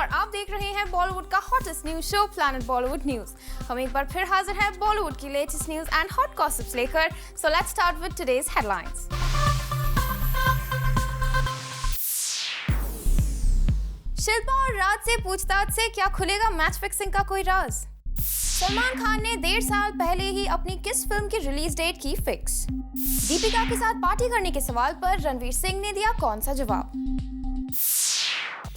और आप देख रहे हैं बॉलीवुड का hottest news show planet Bollywood news. हम एक बार फिर हाजिर हैं बॉलीवुड की latest news and hot gossips लेकर। So let's start with today's headlines. Shilpa और राज से पूछताछ से क्या खुलेगा मैच फिक्सिंग का कोई राज? सलमान खान ने 1.5 साल पहले ही अपनी किस फिल्म की रिलीज डेट की फिक्स? दीपिका के साथ पार्टी करने के सवाल पर रणवीर सिंह ने दिया कौन सा जवाब?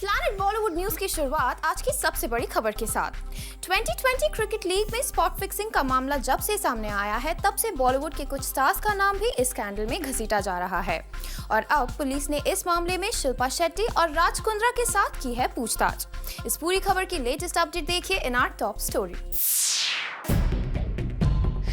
प्लैनेट बॉलीवुड न्यूज की शुरुआत आज की सबसे बड़ी खबर के साथ। 2020 क्रिकेट लीग में स्पॉट फिक्सिंग का मामला जब से सामने आया है तब से बॉलीवुड के कुछ स्टार्स का नाम भी इस स्कैंडल में घसीटा जा रहा है और अब पुलिस ने इस मामले में शिल्पा शेट्टी और राज कुंद्रा के साथ की है पूछताछ। इस पूरी खबर की लेटेस्ट अपडेट देखिए in our top story.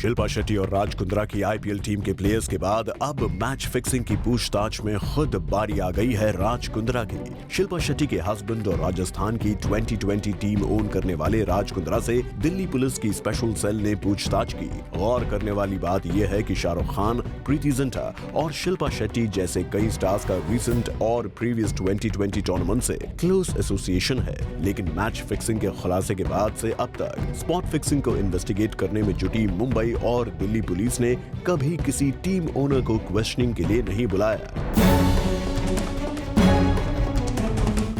Shilpa Shetty और राज कुंद्रा की आईपीएल टीम के प्लेयर्स के बाद अब मैच फिक्सिंग की पूछताछ में खुद बारी आ गई है राज कुंद्रा की। शिल्पा शेट्टी के हस्बैंड और राजस्थान की 2020 टीम ओन करने वाले राज कुंद्रा से दिल्ली पुलिस की स्पेशल सेल ने पूछताछ की। गौर करने वाली बात यह है कि शाहरुख खान, प्रीति जिंटा और शिल्पा शेट्टी जैसे कई स्टार्स का रिसेंट और प्रीवियस 2020 टूर्नामेंट से क्लोज एसोसिएशन है, लेकिन मैच फिक्सिंग के खुलासे के बाद से अब तक स्पॉट फिक्सिंग को इन्वेस्टिगेट करने में जुटी मुंबई और दिल्ली पुलिस ने कभी किसी टीम ओनर को क्वेश्चनिंग के लिए नहीं बुलाया।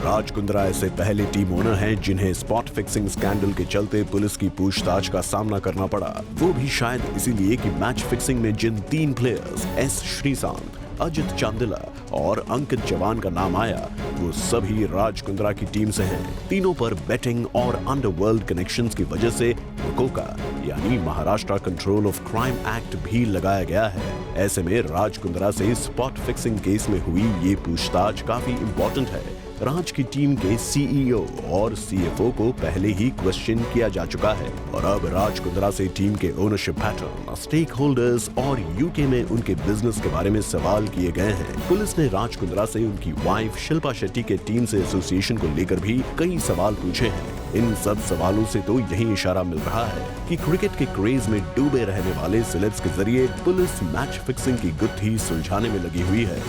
राज कुंद्रा ऐसे पहले टीम ओनर हैं जिन्हें स्पॉट फिक्सिंग स्कैंडल के चलते पुलिस की पूछताछ का सामना करना पड़ा, वो भी शायद इसीलिए कि मैच फिक्सिंग में जिन 3 प्लेयर्स एस श्रीशांत, अजित चांदिला और अंकित जवान का नाम आया वो सभी राज कुंद्रा की टीम से हैं। तीनों पर बेटिंग और अंडरवर्ल्ड कनेक्शंस की वजह से कोका यानी Maharashtra control of crime act भी लगाया गया है। ऐसे में राज कुंद्रा से स्पॉट फिक्सिंग केस में हुई ये पूछताछ काफी इंपॉर्टेंट है। राज की टीम के सीईओ और सीएफओ को पहले ही क्वेश्चन किया जा चुका है और अब राज कुंद्रा से टीम के ओनरशिप पैटर्न, स्टेक होल्डर्स और यूके में उनके बिजनेस के बारे में सवाल किए गए हैं। पुलिस ने राज कुंद्रा से उनकी वाइफ शिल्पा शेट्टी के टीम से एसोसिएशन को लेकर भी कई सवाल पूछे हैं। इन सब सवालों से तो यही इशारा मिल रहा है कि क्रिकेट के क्रेज में डूबे रहने वाले सेलेब्स के जरिए पुलिस मैच फिक्सिंग की गुत्थी सुलझाने में लगी हुई है।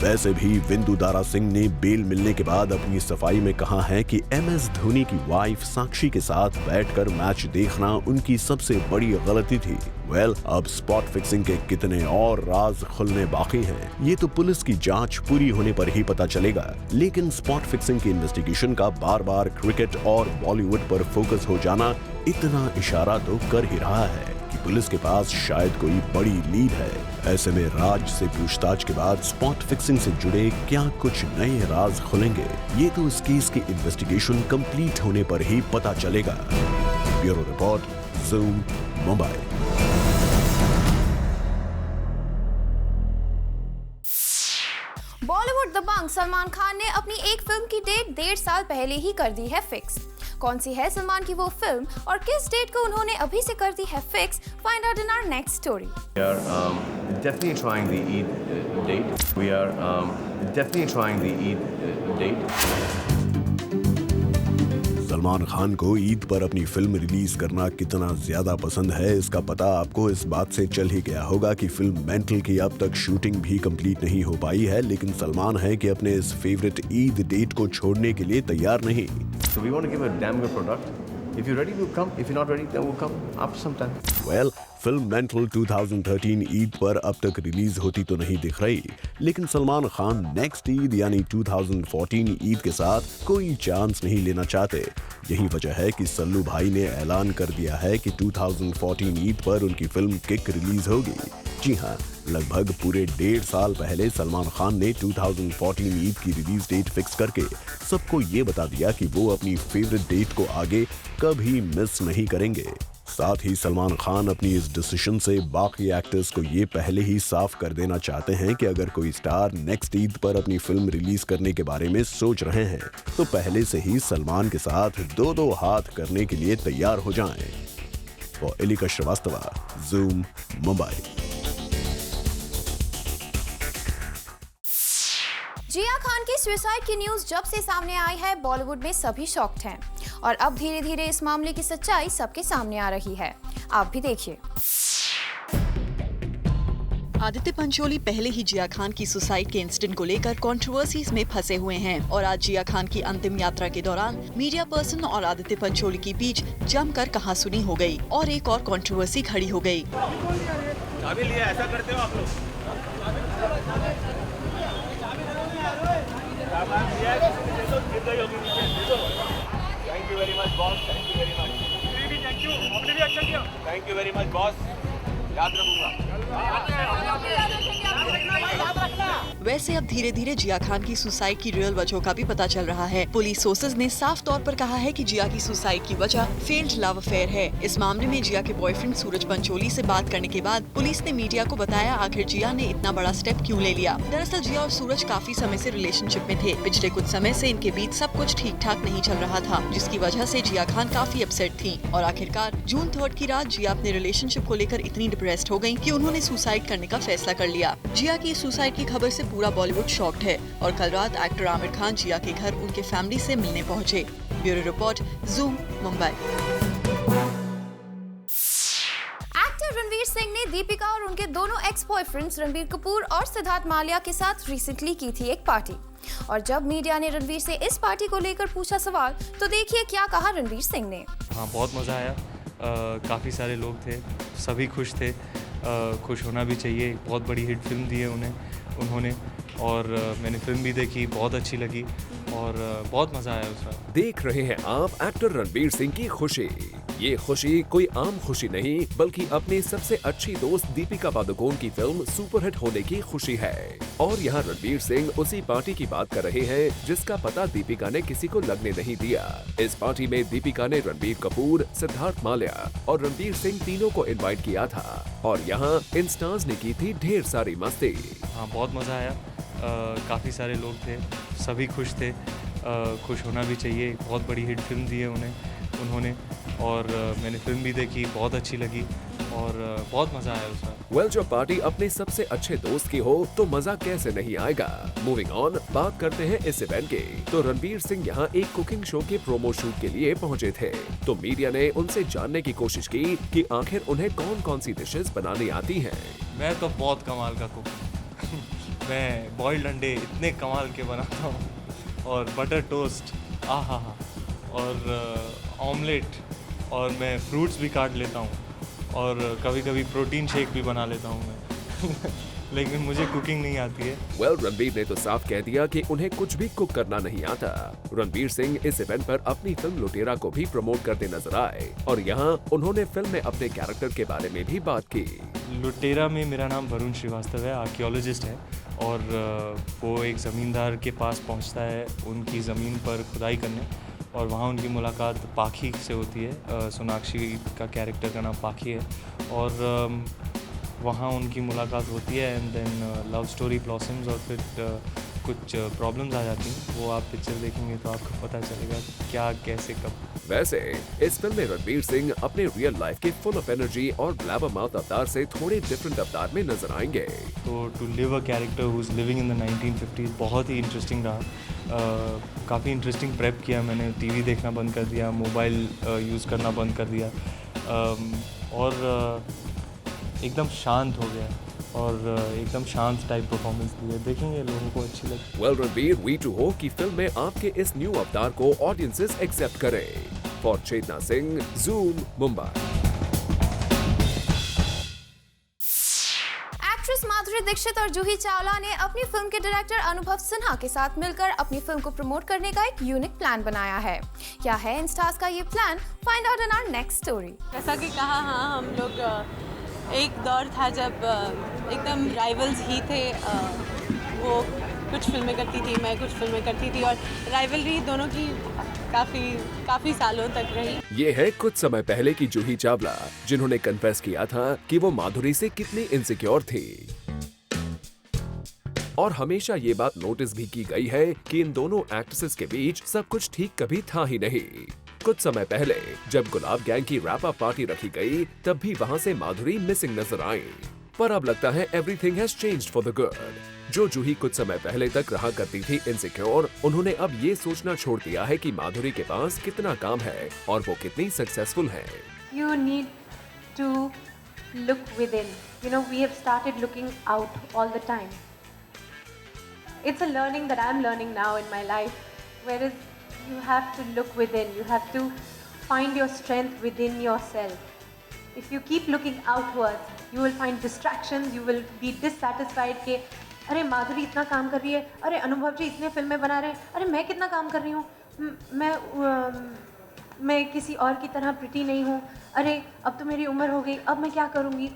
वैसे भी विंदु दारा सिंह ने बेल मिलने के बाद अपनी सफाई में कहा है कि एमएस धोनी की वाइफ साक्षी के साथ बैठकर मैच देखना उनकी सबसे बड़ी गलती थी। अब स्पॉट फिक्सिंग के कितने और राज खुलने बाकी हैं, ये तो पुलिस की जांच पूरी होने पर ही पता चलेगा। लेकिन स्पॉट फिक्सिंग की इन्वेस्टिगेशन का बार बार क्रिकेट और बॉलीवुड पर फोकस हो जाना इतना इशारा तो कर ही रहा है कि पुलिस के पास शायद कोई बड़ी लीड है। ऐसे में राज से पूछताछ के बाद स्पॉट फिक्सिंग से जुड़े क्या कुछ नए राज खुलेंगे, ये तो इस केस की इन्वेस्टिगेशन कंप्लीट होने पर ही पता चलेगा। Bureau report, zoom, Mumbai. Bollywood Dabangg Salman Khan ने अपनी एक फिल्म की डेट 1.5 साल पहले ही कर दी है फिक्स। कौन सी है सलमान की वो फिल्म और किस डेट को उन्होंने अभी से कर दी है fix? Find out in our next story. We are definitely trying the Eid date. We are definitely trying the Eid date. Salman Khan को ईद पर अपनी फिल्म रिलीज करना कितना ज्यादा पसंद है इसका पता आपको इस बात से चल ही गया होगा कि फिल्म मेंटल की अब तक शूटिंग भी कंप्लीट नहीं हो पाई है, लेकिन सलमान है कि अपने इस फेवरेट ईद डेट को छोड़ने के लिए तैयार नहीं। So we want to give a damn good product. If you're ready, we'll come. If you're not ready, then we'll come after some time. Film mental 2013 Eid पर अब तक रिलीज होती तो नहीं दिख रही, लेकिन सलमान खान नेक्स्ट ईद यानी 2014 ईद के साथ कोई चांस नहीं लेना चाहते। यही वजह है कि सल्लू भाई ने ऐलान कर दिया है कि 2014 ईद पर उनकी फिल्म किक रिलीज होगी। जी हाँ, लगभग पूरे 1.5 साल पहले सलमान खान ने 2014 ईद की रिलीज डेट फिक्स करके सबको ये बता दिया कि वो अपनी फेवरेट डेट को आगे कभी मिस नहीं करेंगे। साथ ही सलमान खान अपनी इस डिसीजन से बाकी एक्टर्स को ये पहले ही साफ कर देना चाहते हैं कि अगर कोई स्टार नेक्स्ट ईद पर अपनी फिल्म रिलीज करने के बारे में सोच रहे हैं तो पहले से ही सलमान के साथ 2-2 हाथ करने के लिए तैयार हो जाएं। और एलिका श्रीवास्तव, ज़ूम, मुंबई। जिया खान की सुसाइड की न्यूज जब से सामने आई है बॉलीवुड में सभी शॉक्ड हैं और अब धीरे धीरे इस मामले की सच्चाई सबके सामने आ रही है। आप भी देखिए। आदित्य पंचोली पहले ही जिया खान की सुसाइड के इंसिडेंट को लेकर कंट्रोवर्सीज में फंसे हुए हैं और आज जिया खान की अंतिम यात्रा के दौरान मीडिया पर्सन और आदित्य पंचोली के बीच जमकर कहासुनी हो गई और एक और कंट्रोवर्सी खड़ी हो गई। ऐसा करते हो आप लोग? Thank you very much boss, thank you very much. Thank you, आपने भी अच्छा किया। Thank you very much boss, याद रखूंगा। वैसे अब धीरे धीरे जिया खान की सुसाइड की रियल वजह का भी पता चल रहा है। पुलिस सोर्सेज ने साफ तौर पर कहा है कि जिया की सुसाइड की वजह फेल्ड लव अफेयर है। इस मामले में जिया के बॉयफ्रेंड सूरज पंचोली से बात करने के बाद पुलिस ने मीडिया को बताया आखिर जिया ने इतना बड़ा स्टेप क्यों ले लिया। दरअसल जिया और सूरज काफी समय से रिलेशनशिप में थे। पिछले कुछ समय से इनके बीच सब कुछ ठीक ठाक नहीं चल रहा था, जिसकी वजह से जिया खान काफी अपसेट थी और आखिरकार जून 3 की रात जिया अपने रिलेशनशिप को लेकर इतनी डिप्रेस्ड हो गयी कि उन्होंने सुसाइड करने का फैसला कर लिया। जिया की सुसाइड की खबर से पूरा बॉलीवुड शॉक्ड है और कल रात एक्टर आमिर खान जिया के घर उनके फैमिली से मिलने पहुंचे। Bureau report, zoom, Mumbai. Actor Ranveer Singh ने दीपिका और उनके दोनों एक्स बॉयफ्रेंड्स रणबीर कपूर और सिद्धार्थ मालिया के साथ रिसेंटली की थी एक पार्टी और जब मीडिया ने रणवीर से इस पार्टी को लेकर पूछा सवाल तो देखिए क्या कहा रणवीर सिंह ने। हाँ, बहुत मज़ा आया। काफ़ी सारे लोग थे, सभी खुश थे। खुश होना भी चाहिए। बहुत बड़ी हिट फिल्म दी है उन्होंने और मैंने फिल्म भी देखी, बहुत अच्छी लगी और बहुत मज़ा आया उसका। देख रहे हैं आप एक्टर रणवीर सिंह की खुशी। ये खुशी कोई आम खुशी नहीं बल्कि अपने सबसे अच्छी दोस्त दीपिका पादुकोण की फिल्म सुपरहिट होने की खुशी है। और यहाँ रणवीर सिंह उसी पार्टी की बात कर रहे हैं जिसका पता दीपिका ने किसी को लगने नहीं दिया। इस पार्टी में दीपिका ने रणबीर कपूर, सिद्धार्थ मालिया और रणवीर सिंह तीनों को इनवाइट किया था और यहाँ इन स्टार्स ने की थी ढेर सारी मस्ती। हाँ, बहुत मज़ा आया। काफ़ी सारे लोग थे, सभी खुश थे। खुश होना भी चाहिए। बहुत बड़ी हिट फिल्म दी है उन्होंने और मैंने फिल्म भी देखी, बहुत अच्छी लगी और बहुत मज़ा आया उसका। वेल, जब पार्टी अपने सबसे अच्छे दोस्त की हो तो मजा कैसे नहीं आएगा। मूविंग ऑन, बात करते हैं इस इवेंट की। तो रणवीर सिंह यहाँ एक कुकिंग शो के प्रोमो शूट के लिए पहुँचे थे तो मीडिया ने उनसे जानने की कोशिश की कि आखिर उन्हें कौन कौन सी डिशेस बनानी आती हैं। मैं तो बहुत कमाल का कुक मैं बॉइल्ड अंडे इतने कमाल के बनाता हूँ और बटर टोस्ट, आहा हा, और ऑमलेट, और मैं फ्रूट्स भी काट लेता हूँ और कभी कभी प्रोटीन शेक भी बना लेता हूँ मैं लेकिन मुझे कुकिंग नहीं आती है। वेल, रणवीर ने तो साफ कह दिया कि उन्हें कुछ भी कुक करना नहीं आता। रणवीर सिंह इस इवेंट पर अपनी फिल्म लुटेरा को भी प्रमोट करते नजर आए और यहाँ उन्होंने फिल्म में अपने कैरेक्टर के बारे में भी बात की। लुटेरा में मेरा नाम वरुण श्रीवास्तव है, आर्कियोलॉजिस्ट है और वो एक ज़मींदार के पास पहुँचता है उनकी ज़मीन पर खुदाई करने और वहाँ उनकी मुलाकात पाखी से होती है। सोनाक्षी का कैरेक्टर का नाम पाखी है और वहाँ उनकी मुलाकात होती है and then love story blossoms और फिर कुछ प्रॉब्लम्स आ जाती हैं। वो आप पिक्चर देखेंगे तो आपको पता चलेगा क्या, कैसे, कब। वैसे इस फिल्म में रणवीर सिंह अपने रियल लाइफ के फुल ऑफ एनर्जी और ब्लैबर माउथ अवतार से थोड़े डिफरेंट अवतार में नजर आएंगे। तो to live a character who is living in the 1950s बहुत ही इंटरेस्टिंग रहा। काफ़ी इंटरेस्टिंग प्रेप किया मैंने। टीवी देखना बंद कर दिया, मोबाइल यूज़ करना बंद कर दिया और एकदम शांत हो गया और एकदम शांत टाइप परफॉर्मेंस दी है। देखेंगे लोगों को अच्छी लगी। Well Ranveer, we too hope कि फिल्म में आपके इस न्यू अवतार को ऑडियंसेस एक्सेप्ट करें। For Chetna Singh, zoom, Mumbai. Actress Madhuri Dixit और जूही चावला ने अपनी फिल्म के डायरेक्टर अनुभव सिन्हा के साथ मिलकर अपनी फिल्म को प्रमोट करने का एक यूनिक प्लान बनाया है। क्या है इन स्टार्स का ये plan? Find out in our next story. जैसा कि कहा, हाँ, हम लोग एक दौर था जब एकदम राइवल्स ही थे। वो कुछ फिल्में करती थी, मैं कुछ फिल्में करती थी और राइवलरी दोनों की काफी सालों तक रही। ये है कुछ समय पहले की जूही चावला जिन्होंने कन्फेस किया था कि वो माधुरी से कितनी इनसिक्योर थी और हमेशा ये बात नोटिस भी की गई है कि इन दोनों एक्ट्रेसेस के बीच सब कुछ ठीक कभी था ही नहीं। कुछ समय पहले जब गुलाब गैंग की रैप अप पार्टी रखी गई तब भी वहाँ से माधुरी मिसिंग नजर आई, पर अब लगता है everything has changed for the good. जो जूही कुछ समय पहले तक रहा करती थी इनसिक्योर, उन्होंने अब ये सोचना छोड़ दिया है कि माधुरी के पास कितना काम है और वो कितनी सक्सेसफुल है। You need to look within. You know, we have started looking out all the time. It's a learning that I'm learning now in my life, whereas you have to look within, you have to find your strength within yourself. If you keep looking outwards, you will find distractions, you will be dissatisfied कि अरे माधुरी इतना काम कर रही है, अरे अनुभव जी इतने फिल्में बना रहे हैं, अरे मैं कितना काम कर रही हूँ, मैं किसी और की तरह प्रिटी नहीं हूँ, अरे अब तो मेरी उम्र हो गई, अब मैं क्या करूँगी.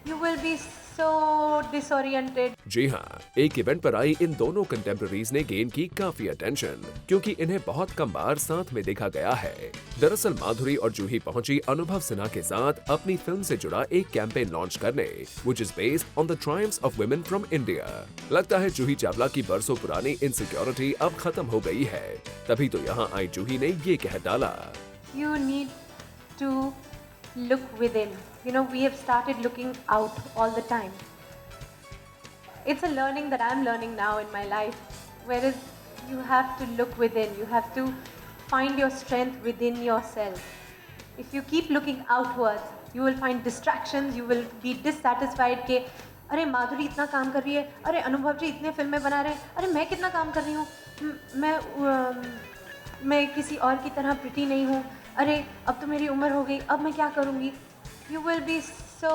You will be so disoriented. जी हाँ, एक इवेंट पर आई इन दोनों कंटेम्पररीज ने गेन की काफी अटेंशन, क्योंकि इन्हें बहुत कम बार साथ में देखा गया है. दरअसल माधुरी और जूही पहुंची अनुभव सिन्हा के साथ अपनी फिल्म से जुड़ा एक कैंपेन लॉन्च करने, which is based on the triumphs of women from India. लगता है जूही चावला की बरसों पुरानी इनसिक्योरिटी अब खत्म हो गई है. तभी तो यहाँ आई जूही ने ये कह डाला. You need to look within. You know, we have started looking out all the time. It's a learning that I'm learning now in my life, whereas you have to look within, you have to find your strength within yourself. If you keep looking outwards, you will find distractions, you will be dissatisfied कि अरे माधुरी इतना काम कर रही है, अरे अनुभव जी इतने फिल्में बना रहे हैं, अरे मैं कितना काम कर रही हूँ, मैं किसी और की तरह प्रिटी नहीं हूँ, अरे अब तो मेरी उम्र हो गई, अब मैं क्या करूँगी. You will be so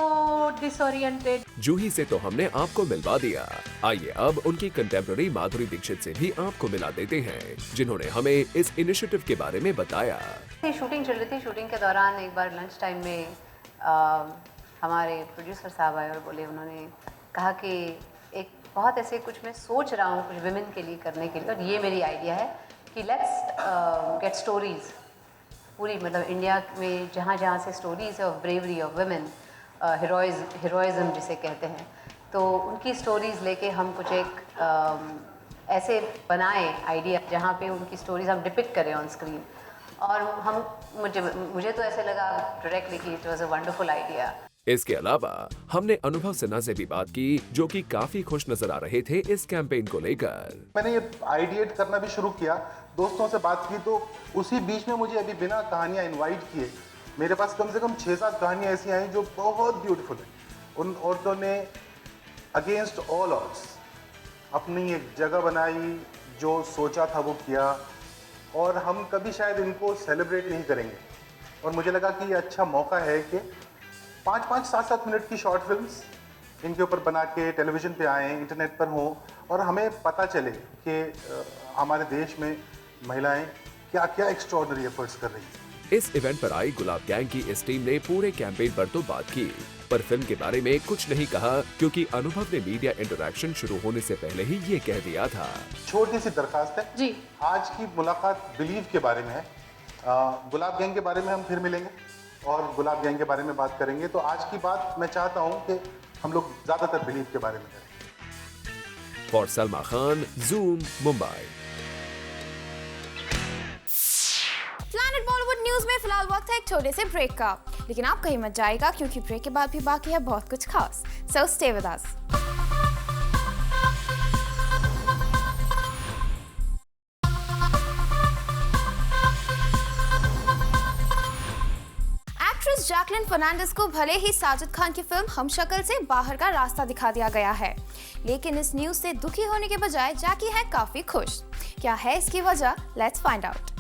disoriented. जूही से तो हमने आपको मिलवा दिया. आइए अब उनकी कंटेम्पररी माधुरी दीक्षित से भी आपको मिला देते हैं, जिन्होंने हमें इस इनिशिएटिव के बारे में बताया. शूटिंग चल रही थी. शूटिंग के दौरान एक बार लंच टाइम में हमारे प्रोड्यूसर साहब आए और बोले, उन्होंने कहा कि एक बहुत ऐसे कुछ मैं सोच रहा हूँ कुछ विमेन के लिए करने के लिए, और ये मेरी आइडिया है कि लेट्स गेट स्टोरीज पूरी, मतलब इंडिया में जहाँ जहाँ से स्टोरीज है of bravery of women, heroism जिसे कहते हैं, तो उनकी स्टोरीज़ लेके हम कुछ एक ऐसे बनाए आइडिया जहाँ पे उनकी स्टोरीज हम डिपिक्ट करें ऑन स्क्रीन. और हम मुझे तो ऐसे लगा डायरेक्टली कि it was a wonderful idea. इसके अलावा हमने अनुभव सिन्हा से भी बात की, जो कि काफी खुश नजर आ रहे थे इस कैंपेन को लेकर. मैंने ये आइडिएट करना भी शुरू किया, दोस्तों से बात की, तो उसी बीच में मुझे अभी बिना कहानियां इनवाइट किए मेरे पास कम से कम 6-7 कहानियां ऐसी आई जो बहुत ब्यूटीफुल है. उन औरतों ने अगेंस्ट ऑल ऑड्स अपनी एक जगह बनाई, जो सोचा था वो किया, और हम कभी शायद इनको सेलिब्रेट नहीं करेंगे. और मुझे लगा कि ये अच्छा मौका है कि 5-5, 7-7 मिनट की शॉर्ट फिल्म्स इनके ऊपर बना के टेलीविज़न पे आएँ, इंटरनेट पर हों, और हमें पता चले कि हमारे देश में महिलाएं क्या क्या एक्स्ट्रॉर्डनरी एफर्ट्स कर रही हैं. इस इवेंट पर आई गुलाब गैंग की इस टीम ने पूरे कैंपेन पर तो बात की, पर फिल्म के बारे में कुछ नहीं कहा, क्योंकि अनुभव ने मीडिया इंटरैक्शन शुरू होने से पहले ही ये कह दिया था. छोटी सी दरखास्त है जी, आज की मुलाकात बिलीव के बारे में है. गुलाब गैंग के बारे में हम फिर मिलेंगे और गुलाब गैंग के बारे में बात करेंगे. तो आज की बात मैं चाहता हूँ कि हम लोग ज्यादातर बिलीव के बारे में करें. For Salma Khan, zoom, Mumbai. Planet Bollywood news में फिलहाल वक्त है एक छोटे से ब्रेक का, लेकिन आप कहीं मत जाएगा क्योंकि ब्रेक के बाद भी बाकी है बहुत कुछ खास. So stay with us. Actress Jacqueline Fernandez को भले ही साजिद खान की फिल्म हम शक्ल से बाहर का रास्ता दिखा दिया गया है, लेकिन इस न्यूज से दुखी होने के बजाय जैकी है काफी खुश. क्या है इसकी वजह? Let's find out.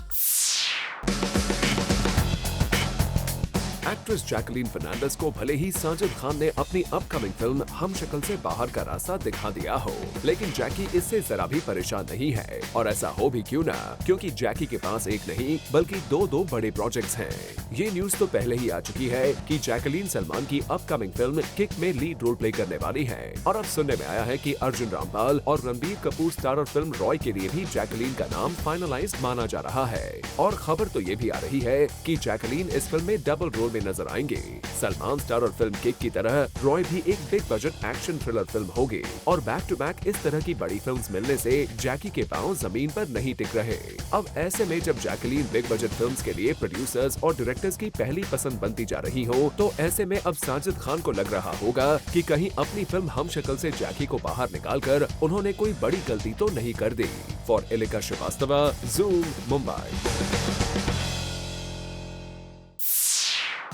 Actress Jacqueline Fernandez को भले ही साजिद खान ने अपनी अपकमिंग फिल्म हम शक्ल से बाहर का रास्ता दिखा दिया हो, लेकिन जैकी इससे जरा भी परेशान नहीं है. और ऐसा हो भी क्यों ना, क्योंकि जैकी के पास एक नहीं बल्कि दो बड़े प्रोजेक्ट्स हैं. ये न्यूज तो पहले ही आ चुकी है कि जैकलीन सलमान की अपकमिंग फिल्म किक में लीड रोल प्ले करने वाली है, और अब सुनने में आया है कि अर्जुन रामपाल और रणबीर कपूर स्टारर फिल्म रॉय के लिए भी जैकलीन का नाम फाइनलाइज्ड माना जा रहा है. और खबर तो ये भी आ रही है कि जैकलीन इस फिल्म में डबल रोल में नजर आएंगे. सलमान स्टारर फिल्म किक की तरह रॉय भी एक big budget action thriller film होगी, और बैक टू बैक इस तरह की बड़ी फिल्म्स मिलने से जैकी के पांव जमीन पर नहीं टिक रहे. अब ऐसे में जब जैकलीन बिग बजट फिल्म्स के लिए प्रोड्यूसर्स और डायरेक्टर्स की पहली पसंद बनती जा रही हो, तो ऐसे में अब साजिद खान को लग रहा होगा कि कहीं अपनी फिल्म हम शक्ल से जैकी को बाहर निकालकर उन्होंने कोई बड़ी गलती तो नहीं कर दी. For Elika Srivastava, zoom, Mumbai.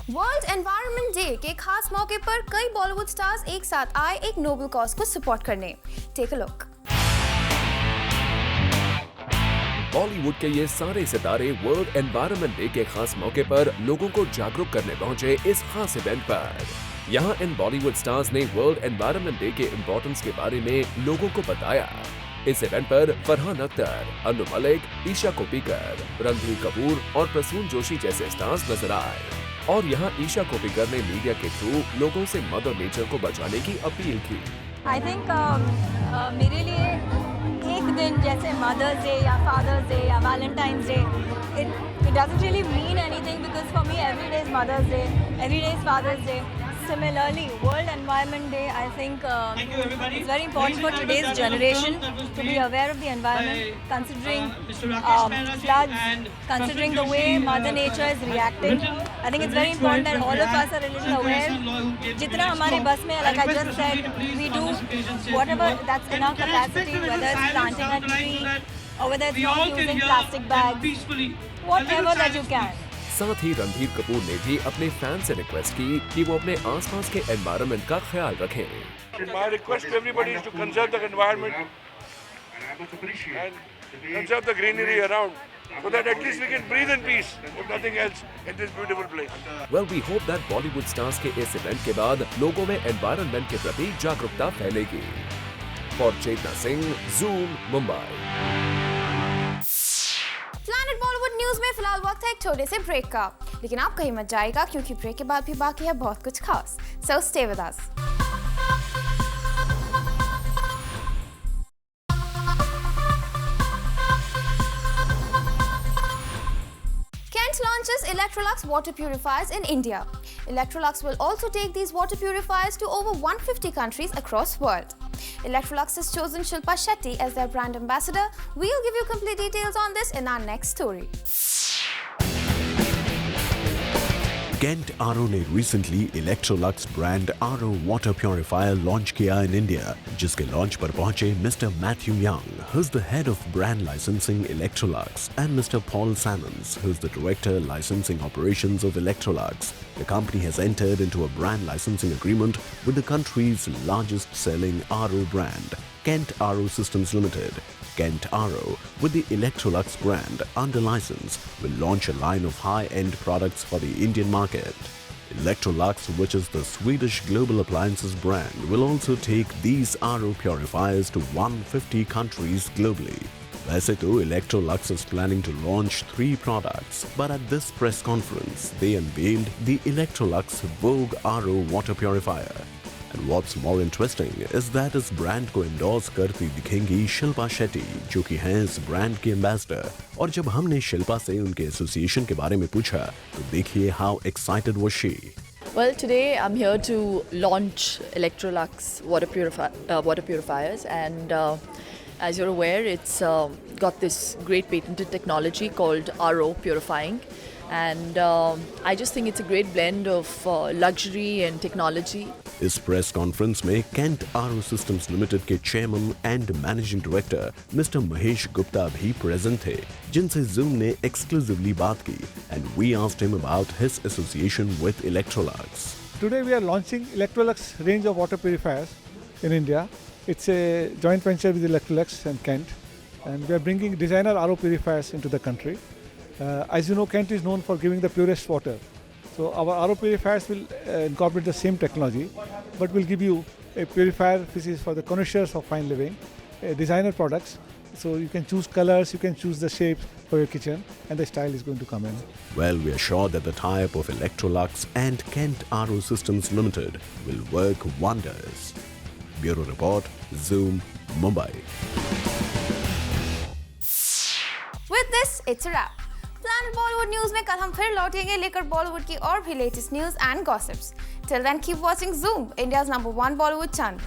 World environment day के खास मौके पर कई बॉलीवुड स्टार्स एक साथ आए एक नोबल कॉज को सपोर्ट करने। Take a look. बॉलीवुड के ये सारे सितारे वर्ल्ड एनवायरनमेंट डे के खास मौके पर लोगों को जागरूक करने पहुंचे इस खास इवेंट पर। यहाँ इन बॉलीवुड स्टार्स ने वर्ल्ड एनवायरनमेंट डे के इम्पोर्टेंस के बारे में लोगों को बताया। इस इवेंट पर फरहान अख्तर, अनु मलिक, ईशा कोप्पिकर, रणबीर कपूर और प्रसून जोशी जैसे स्टार्स नजर आए। और यहाँ ईशा कोप्पिकर ने मीडिया के थ्रू लोगों से मदर नेचर को बचाने की अपील की। आई थिंक मेरे लिए एक दिन जैसे मदर्स डे या फादर्स डे या Valentine's day, it doesn't really mean anything because for me every day is Mother's Day, every day is Father's Day. Similarly, World Environment Day, I think it's very important for today's generation to be aware of the environment, considering floods, considering the way Mother Nature is reacting. I think it's very important that all of us are a little aware. Jitna hamare bas mein, like I just said, we do whatever that's in our capacity, whether it's planting a tree or whether it's not using plastic bags, whatever that you can. साथ ही रणबीर कपूर ने भी अपने fan से request की कि वो अपने आसपास के एनवायरनमेंट का ख्याल रखें। My request to everybody is to conserve the environment and conserve the greenery around, so that at least we can breathe in peace, if nothing else, in this beautiful place. Well, we hope that Bollywood stars के इस event के बाद लोगों में environment के प्रति जागरूकता फैलेगी। For Chetna Singh, Zoom, Mumbai. Planet Bollywood news में फिलहाल वक्त है एक छोटे से ब्रेक का, लेकिन आप कहीं मत जाएगा क्योंकि ब्रेक के बाद भी बाकी है बहुत कुछ खास। So stay with us. Kent launches Electrolux water purifiers in India. Electrolux will also take these water purifiers to over 150 countries across world. Electrolux has chosen Shilpa Shetty as their brand ambassador. We'll give you complete details on this in our next story. Kent RO ने recently Electrolux brand RO water purifier launch किया in India, जिसके launch पर पहुंचे Mr. Matthew Young, who's the head of brand licensing Electrolux, and Mr. Paul Salmons, who's the director licensing operations of Electrolux. The company has entered into a brand licensing agreement with the country's largest selling RO brand, Kent RO Systems Limited. Kent RO, with the Electrolux brand under license, will launch a line of high-end products for the Indian market. Electrolux, which is the Swedish global appliances brand, will also take these RO purifiers to 150 countries globally. वैसे तो Electrolux is planning to launch 3 products, but at this press conference, they unveiled the Electrolux Vogue RO water purifier. And what's more interesting is that इस brand को endorse करती दिखेंगी शिल्पा शेट्टी, जो कि हैं इस ब्रांड की एम्बेसडर। और जब हमने शिल्पा से उनके एसोसिएशन के बारे में पूछा, तो देखिए how excited was she. Well, today I'm here to launch Electrolux water purifiers, and as you're aware, it's got this great patented technology called RO purifying. And I just think it's a great blend of luxury and technology. इस press conference में Kent RO Systems Limited के chairman and managing director mister Mahesh Gupta भी present थे, जिनसे Zoom ने exclusively बात की, and we asked him about his association with Electrolux. Today we are launching Electrolux range of water purifiers in India. It's a joint venture with Electrolux and Kent, and we are bringing designer RO purifiers into the country. As you know, Kent is known for giving the purest water. So our RO purifiers will incorporate the same technology, but will give you a purifier which is for the connoisseurs of fine living, designer products. So you can choose colors, you can choose the shapes for your kitchen, and the style is going to come in. Well, we are sure that the tie-up of Electrolux and Kent RO Systems Limited will work wonders. Bureau Report, Zoom, Mumbai. With this, it's a wrap. Planet Bollywood news में कल हम फिर लौटेंगे लेकर बॉलीवुड की और भी latest news and gossips. Till then, keep watching Zoom, India's #1 Bollywood channel.